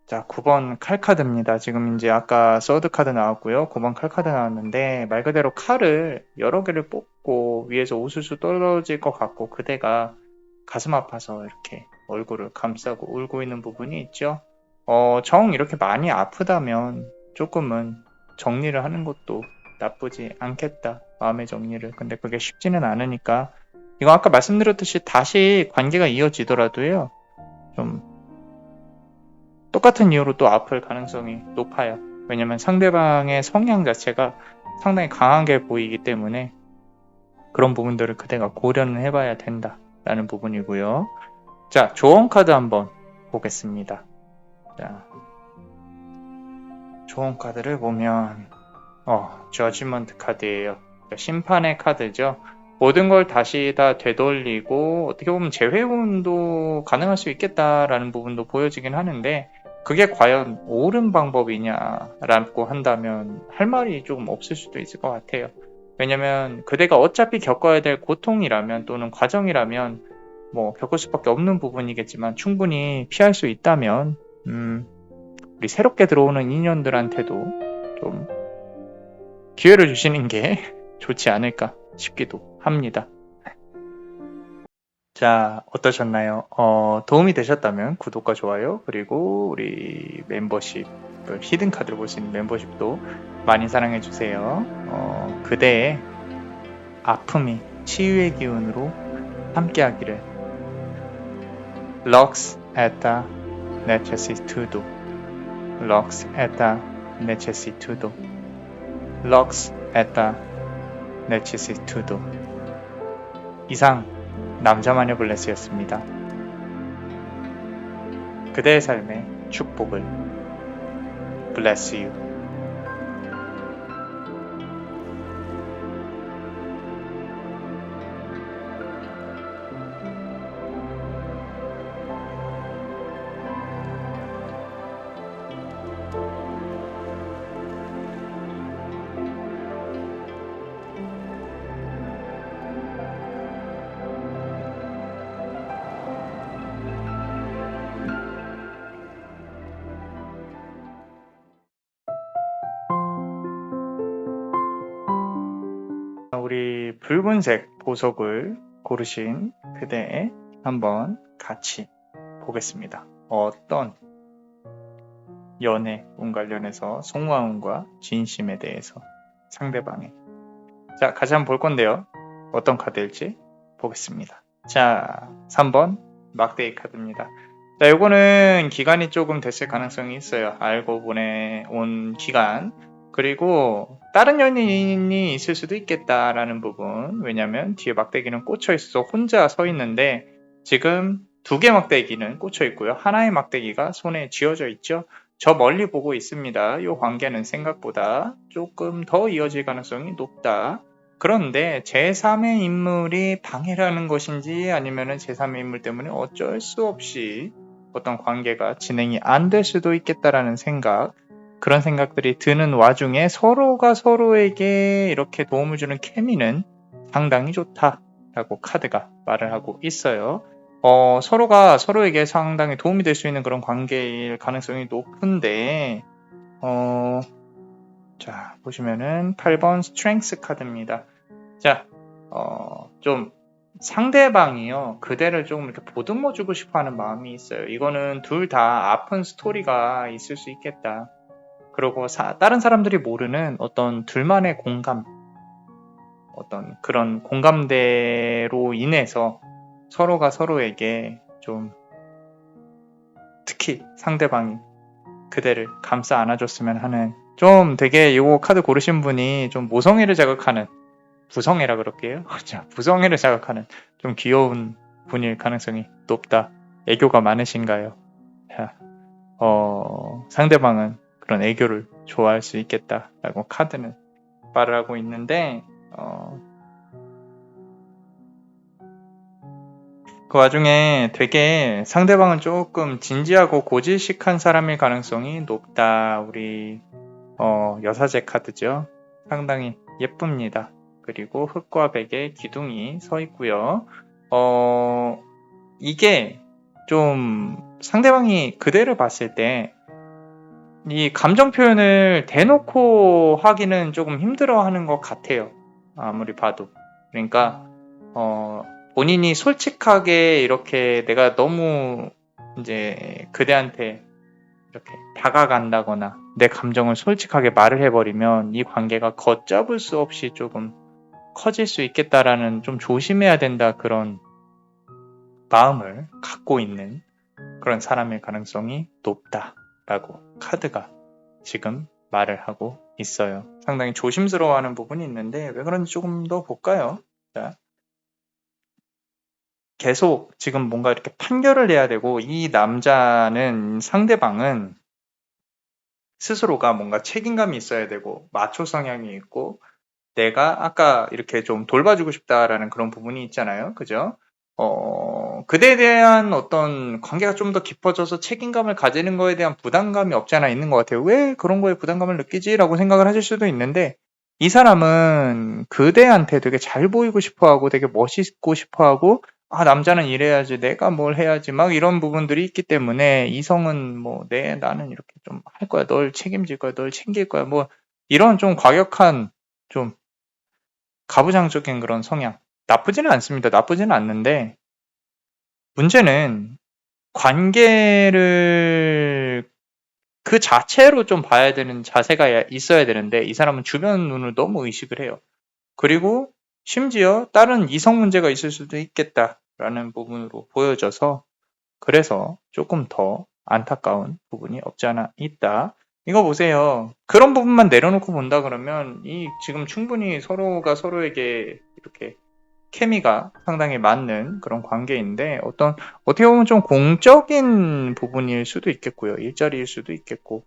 자, 9번 칼카드입니다. 지금 이제 아까 서드 카드 나왔고요. 9번 칼카드 나왔는데 말 그대로 칼을 여러 개를 뽑고 위에서 우수수 떨어질 것 같고 그대가 가슴 아파서 이렇게 얼굴을 감싸고 울고 있는 부분이 있죠. 정 이렇게 많이 아프다면 조금은 정리를 하는 것도 나쁘지 않겠다. 마음의 정리를. 근데 그게 쉽지는 않으니까 이거 아까 말씀드렸듯이 다시 관계가 이어지더라도요. 좀 똑같은 이유로 또 아플 가능성이 높아요. 왜냐면 상대방의 성향 자체가 상당히 강하게 보이기 때문에 그런 부분들을 그대가 고려는 해봐야 된다라는 부분이고요. 자, 조언 카드 한번 보겠습니다. 자, 조언 카드를 보면 저지먼트 카드예요. 심판의 카드죠. 모든 걸 다시 다 되돌리고 어떻게 보면 재회운도 가능할 수 있겠다라는 부분도 보여지긴 하는데 그게 과연 옳은 방법이냐라고 한다면 할 말이 조금 없을 수도 있을 것 같아요. 왜냐면 그대가 어차피 겪어야 될 고통이라면 또는 과정이라면 뭐 겪을 수밖에 없는 부분이겠지만 충분히 피할 수 있다면 우리 새롭게 들어오는 인연들한테도 좀 기회를 주시는 게 좋지 않을까 싶기도 합니다. 자, 어떠셨나요? 도움이 되셨다면 구독과 좋아요, 그리고 우리 멤버십, 히든 카드를 볼 수 있는 멤버십도 많이 사랑해주세요. 그대의 아픔이 치유의 기운으로 함께하기를. Lux et necessitudo. Lux et necessitudo. Lux et necessitudo. 이상 남자마녀 블레스였습니다. 그대의 삶의 축복을 Bless you. 우리 붉은색 보석을 고르신 그대 한번 같이 보겠습니다. 어떤 연애 운 관련해서 속마음과 진심에 대해서 상대방의 자, 같이 한번 볼 건데요. 어떤 카드일지 보겠습니다. 자, 3번 막대기 카드입니다. 자, 요거는 기간이 조금 됐을 가능성이 있어요. 알고 보내온 기간. 그리고 다른 연인이 있을 수도 있겠다라는 부분. 왜냐면 뒤에 막대기는 꽂혀 있어서 혼자 서 있는데 지금 2개 막대기는 꽂혀 있고요. 하나의 막대기가 손에 쥐어져 있죠. 저 멀리 보고 있습니다. 이 관계는 생각보다 조금 더 이어질 가능성이 높다. 그런데 제3의 인물이 방해를 하는 것인지 아니면은 제3의 인물 때문에 어쩔 수 없이 어떤 관계가 진행이 안 될 수도 있겠다라는 생각, 그런 생각들이 드는 와중에 서로가 서로에게 이렇게 도움을 주는 케미는 상당히 좋다라고 카드가 말을 하고 있어요. 서로가 서로에게 상당히 도움이 될 수 있는 그런 관계일 가능성이 높은데, 자, 보시면은 8번 스트렝스 카드입니다. 자, 좀 상대방이요, 그대를 조금 이렇게 보듬어주고 싶어 하는 마음이 있어요. 이거는 둘 다 아픈 스토리가 있을 수 있겠다. 그리고 다른 사람들이 모르는 어떤 둘만의 공감, 어떤 그런 공감대로 인해서 서로가 서로에게 좀, 특히 상대방이 그대를 감싸 안아줬으면 하는, 좀 되게 이 카드 고르신 분이 좀 모성애를 자극하는, 부성애라 그럴게요. 자, 부성애를 자극하는 좀 귀여운 분일 가능성이 높다. 애교가 많으신가요? 자, 상대방은 그런 애교를 좋아할 수 있겠다라고 카드는 말을 하고 있는데, 그 와중에 되게 상대방은 조금 진지하고 고지식한 사람일 가능성이 높다. 우리 여사제 카드죠. 상당히 예쁩니다. 그리고 흑과 백의 기둥이 서 있고요. 이게 좀 상대방이 그대를 봤을 때 이 감정 표현을 대놓고 하기는 조금 힘들어하는 것 같아요. 아무리 봐도. 그러니까 본인이 솔직하게 이렇게 내가 너무 이제 그대한테 이렇게 다가간다거나 내 감정을 솔직하게 말을 해버리면 이 관계가 걷잡을 수 없이 조금 커질 수 있겠다라는, 좀 조심해야 된다, 그런 마음을 갖고 있는 그런 사람일 가능성이 높다라고 카드가 지금 말을 하고 있어요. 상당히 조심스러워하는 부분이 있는데 왜 그런지 조금 더 볼까요? 자, 계속 지금 뭔가 이렇게 판결을 해야 되고, 이 남자는, 상대방은 스스로가 뭔가 책임감이 있어야 되고 마초 성향이 있고, 내가 아까 이렇게 좀 돌봐주고 싶다라는 그런 부분이 있잖아요. 그죠? 그대에 대한 어떤 관계가 좀 더 깊어져서 책임감을 가지는 거에 대한 부담감이 없지 않아 있는 것 같아요. 왜 그런 거에 부담감을 느끼지라고 생각을 하실 수도 있는데, 이 사람은 그대한테 되게 잘 보이고 싶어 하고 되게 멋있고 싶어 하고, 아, 남자는 이래야지, 내가 뭘 해야지, 막 이런 부분들이 있기 때문에 이성은 뭐, 나는 이렇게 좀 할 거야, 널 책임질 거야, 널 챙길 거야, 뭐, 이런 좀 과격한, 좀 가부장적인 그런 성향. 나쁘지는 않습니다. 나쁘지는 않는데, 문제는 관계를 그 자체로 좀 봐야 되는 자세가 있어야 되는데, 이 사람은 주변 눈을 너무 의식을 해요. 그리고 심지어 다른 이성 문제가 있을 수도 있겠다라는 부분으로 보여져서, 그래서 조금 더 안타까운 부분이 없지 않아 있다. 이거 보세요. 그런 부분만 내려놓고 본다 그러면 이 지금 충분히 서로가 서로에게 이렇게 케미가 상당히 맞는 그런 관계인데, 어떻게 보면 좀 공적인 부분일 수도 있겠고요. 일자리일 수도 있겠고,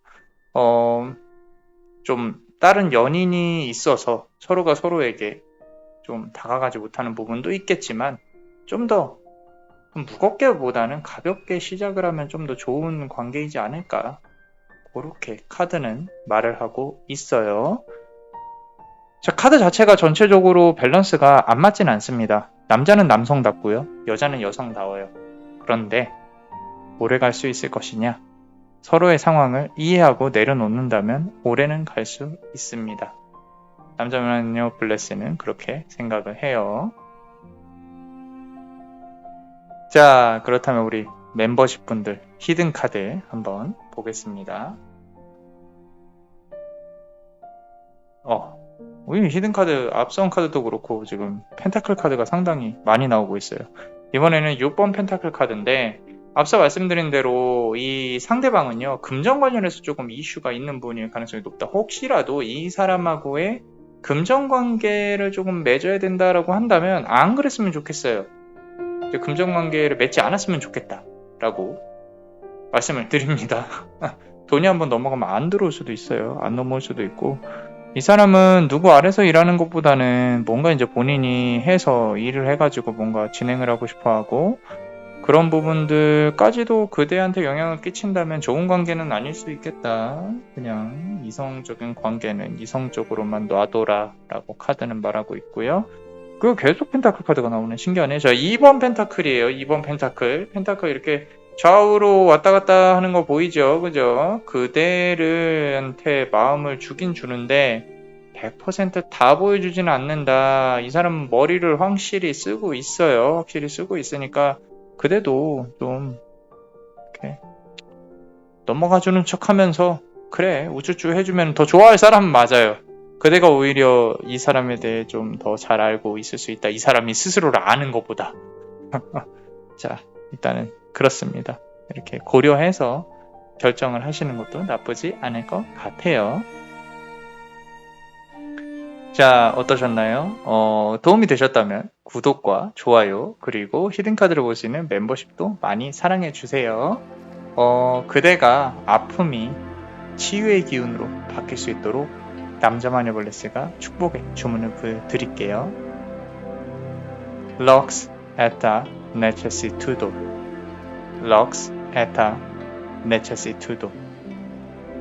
좀 다른 연인이 있어서 서로가 서로에게 좀 다가가지 못하는 부분도 있겠지만, 좀 더 무겁게보다는 가볍게 시작을 하면 좀 더 좋은 관계이지 않을까, 그렇게 카드는 말을 하고 있어요. 자, 카드 자체가 전체적으로 밸런스가 안 맞진 않습니다. 남자는 남성답고요, 여자는 여성다워요. 그런데 오래 갈 수 있을 것이냐? 서로의 상황을 이해하고 내려놓는다면 오래는 갈 수 있습니다. 남자만요 블레스는 그렇게 생각을 해요. 자, 그렇다면 우리 멤버십 분들 히든 카드 한번 보겠습니다. 우리 히든 카드, 앞선 카드도 그렇고 지금 펜타클 카드가 상당히 많이 나오고 있어요. 이번에는 6번 펜타클 카드인데, 앞서 말씀드린 대로 이 상대방은요, 금전 관련해서 조금 이슈가 있는 분일 가능성이 높다. 혹시라도 이 사람하고의 금전 관계를 조금 맺어야 된다라고 한다면 안 그랬으면 좋겠어요. 금전 관계를 맺지 않았으면 좋겠다라고 말씀을 드립니다. 돈이 한번 넘어가면 안 들어올 수도 있어요. 안 넘어올 수도 있고, 이 사람은 누구 아래서 일하는 것보다는 뭔가 이제 본인이 해서 일을 해가지고 뭔가 진행을 하고 싶어 하고, 그런 부분들까지도 그대한테 영향을 끼친다면 좋은 관계는 아닐 수 있겠다. 그냥 이성적인 관계는 이성적으로만 놔둬라 라고 카드는 말하고 있고요. 그리고 계속 펜타클 카드가 나오네. 신기하네. 자, 2번 펜타클이에요. 2번 펜타클. 펜타클 이렇게 좌우로 왔다 갔다 하는 거 보이죠? 그죠? 그대한테 마음을 주긴 주는데 100%다 보여주지는 않는다. 이 사람은 머리를 확실히 쓰고 있어요. 확실히 쓰고 있으니까 그대도 좀 이렇게 넘어가주는 척하면서 그래 우쭈쭈 해주면 더 좋아할 사람은 맞아요. 그대가 오히려 이 사람에 대해 좀 더 잘 알고 있을 수 있다. 이 사람이 스스로를 아는 것보다. 자, 일단은 그렇습니다. 이렇게 고려해서 결정을 하시는 것도 나쁘지 않을 것 같아요. 자, 어떠셨나요? 도움이 되셨다면 구독과 좋아요, 그리고 히든카드를 보시는 멤버십도 많이 사랑해주세요. 그대가 아픔이 치유의 기운으로 바뀔 수 있도록 남자마녀블레스가 축복의 주문을 드릴게요. Lux eta necessitudo. Lux eta necessitudo.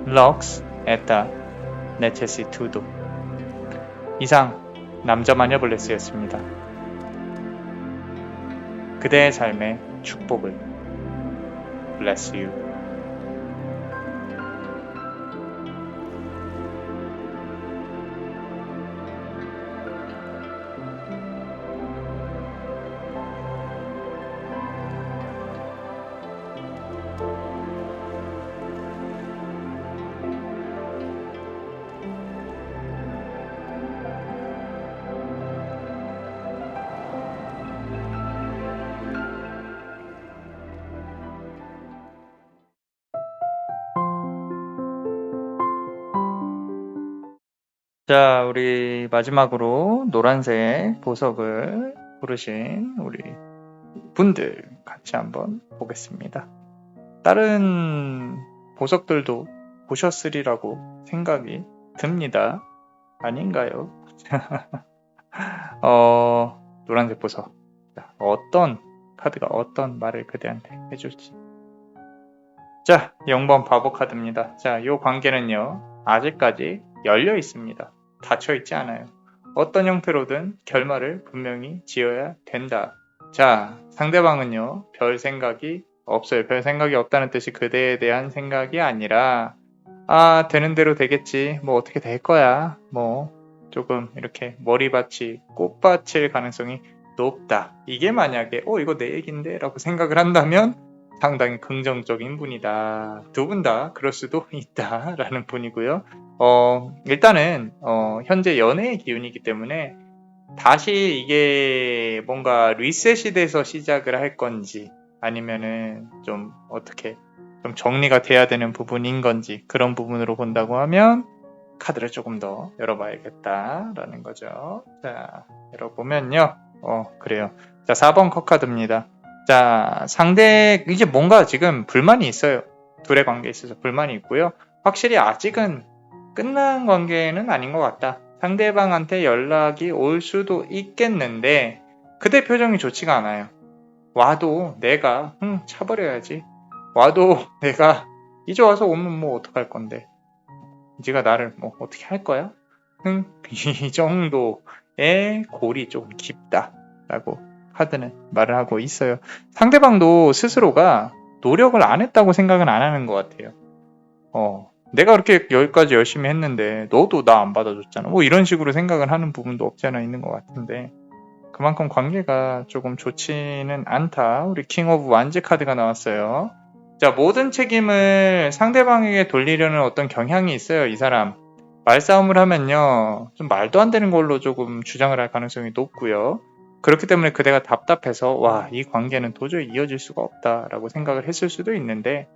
Lux eta necessitudo. 이상 남자마녀블레스였습니다. 그대의 삶의 축복을 Bless you. 자, 우리 마지막으로 노란색 보석을 고르신 우리 분들 같이 한번 보겠습니다. 다른 보석들도 보셨으리라고 생각이 듭니다. 아닌가요? 노란색 보석. 자, 어떤 카드가 어떤 말을 그대한테 해줄지. 자, 0번 바보 카드입니다. 자, 이 관계는요, 아직까지 열려 있습니다. 닫혀 있지 않아요. 어떤 형태로든 결말을 분명히 지어야 된다. 자, 상대방은요, 별 생각이 없어요. 별 생각이 없다는 뜻이 그대에 대한 생각이 아니라, 되는 대로 되겠지. 뭐 어떻게 될 거야. 뭐 조금 이렇게 머리밭이 꽃밭일 가능성이 높다. 이게 만약에 이거 내 얘긴데 라고 생각을 한다면 상당히 긍정적인 분이다. 두 분 다 그럴 수도 있다 라는 분이고요. 일단은 현재 연애의 기운이기 때문에 다시 이게 뭔가 리셋이 돼서 시작을 할 건지 아니면은 좀 어떻게 좀 정리가 돼야 되는 부분인 건지 그런 부분으로 본다고 하면 카드를 조금 더 열어봐야겠다라는 거죠. 자, 열어보면요. 그래요. 자, 4번 컷 카드입니다. 자, 상대 이제 뭔가 지금 불만이 있어요. 둘의 관계에 있어서 불만이 있고요. 확실히 아직은 끝난 관계는 아닌 것 같다. 상대방한테 연락이 올 수도 있겠는데 그대 표정이 좋지가 않아요. 와도 내가 차버려야지. 와도 내가 이제 와서 오면 뭐 어떡할 건데. 네가 나를 뭐 어떻게 할 거야? 이 정도의 골이 좀 깊다라고 카드는 말을 하고 있어요. 상대방도 스스로가 노력을 안 했다고 생각은 안 하는 것 같아요. 내가 그렇게 여기까지 열심히 했는데 너도 나 안 받아줬잖아. 뭐 이런 식으로 생각을 하는 부분도 없지 않아 있는 것 같은데 그만큼 관계가 조금 좋지는 않다. 우리 킹 오브 완즈 카드가 나왔어요. 자, 모든 책임을 상대방에게 돌리려는 어떤 경향이 있어요. 이 사람. 말싸움을 하면요. 좀 말도 안 되는 걸로 조금 주장을 할 가능성이 높고요. 그렇기 때문에 그대가 답답해서 이 관계는 도저히 이어질 수가 없다라고 생각을 했을 수도 있는데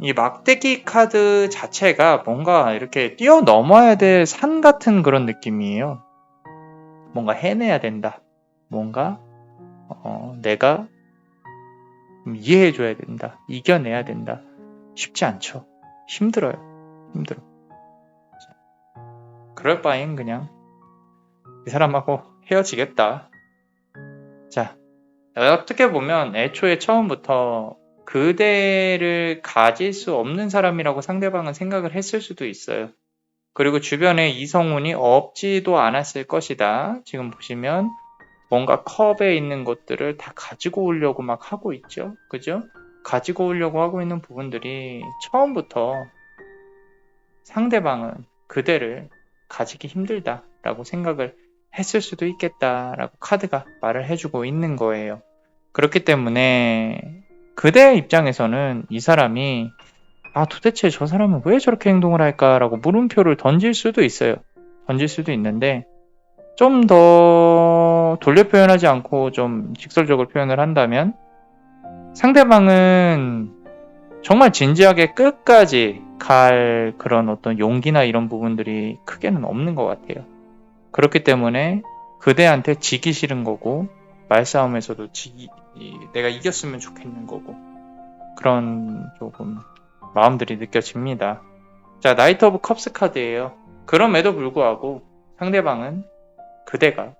이 막대기 카드 자체가 뭔가 이렇게 뛰어넘어야 될 산 같은 그런 느낌이에요. 뭔가 해내야 된다. 뭔가 내가 이해해줘야 된다. 이겨내야 된다. 쉽지 않죠. 힘들어요. 힘들어. 그럴 바엔 그냥 이 사람하고 헤어지겠다. 자, 어떻게 보면 애초에 처음부터 그대를 가질 수 없는 사람이라고 상대방은 생각을 했을 수도 있어요. 그리고 주변에 이성운이 없지도 않았을 것이다. 지금 보시면 뭔가 컵에 있는 것들을 다 가지고 오려고 막 하고 있죠. 그죠? 가지고 오려고 하고 있는 부분들이 처음부터 상대방은 그대를 가지기 힘들다라고 생각을 했을 수도 있겠다라고 카드가 말을 해주고 있는 거예요. 그렇기 때문에 그대의 입장에서는 이 사람이 도대체 저 사람은 왜 저렇게 행동을 할까라고 물음표를 던질 수도 있어요. 던질 수도 있는데 좀 더 돌려 표현하지 않고 좀 직설적으로 표현을 한다면 상대방은 정말 진지하게 끝까지 갈 그런 어떤 용기나 이런 부분들이 크게는 없는 것 같아요. 그렇기 때문에 그대한테 지기 싫은 거고 말싸움에서도 내가 이겼으면 좋겠는 거고 그런 조금 마음들이 느껴집니다. 자, 나이트 오브 컵스 카드예요. 그럼에도 불구하고 상대방은 그대가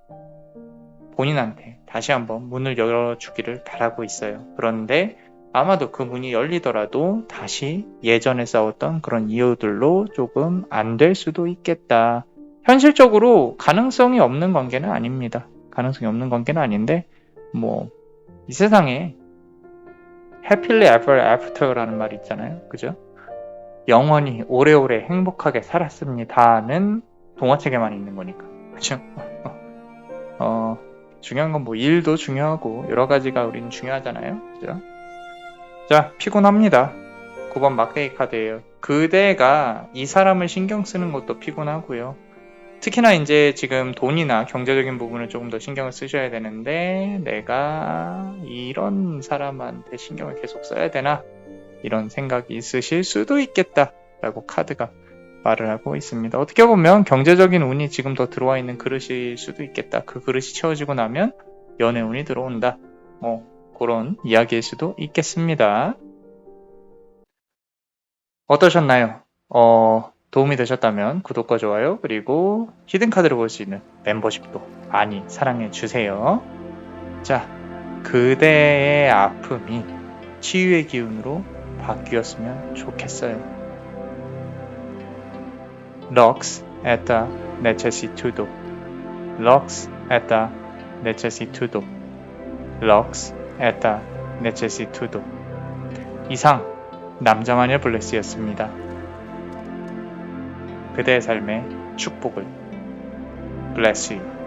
본인한테 다시 한번 문을 열어주기를 바라고 있어요. 그런데 아마도 그 문이 열리더라도 다시 예전에 싸웠던 그런 이유들로 조금 안 될 수도 있겠다. 현실적으로 가능성이 없는 관계는 아닙니다. 가능성이 없는 관계는 아닌데 이 세상에 happily ever after라는 말이 있잖아요. 그죠? 영원히 오래오래 행복하게 살았습니다는 동화책에만 있는 거니까. 그죠? 중요한 건 일도 중요하고 여러 가지가 우리는 중요하잖아요. 그죠? 자, 피곤합니다. 9번 막대기 카드예요. 그대가 이 사람을 신경 쓰는 것도 피곤하고요. 특히나 이제 지금 돈이나 경제적인 부분을 조금 더 신경을 쓰셔야 되는데 내가 이런 사람한테 신경을 계속 써야 되나? 이런 생각이 있으실 수도 있겠다 라고 카드가 말을 하고 있습니다. 어떻게 보면 경제적인 운이 지금 더 들어와 있는 그릇일 수도 있겠다. 그 그릇이 채워지고 나면 연애운이 들어온다. 그런 이야기일 수도 있겠습니다. 어떠셨나요? 도움이 되셨다면 구독과 좋아요 그리고 히든카드를 볼 수 있는 멤버십도 많이 사랑해 주세요. 자, 그대의 아픔이 치유의 기운으로 바뀌었으면 좋겠어요. Lux et necessitudo. Lux et necessitudo. Lux et necessitudo. 이상 남자마녀 블레스였습니다. 그대의 삶의 축복을. Bless you.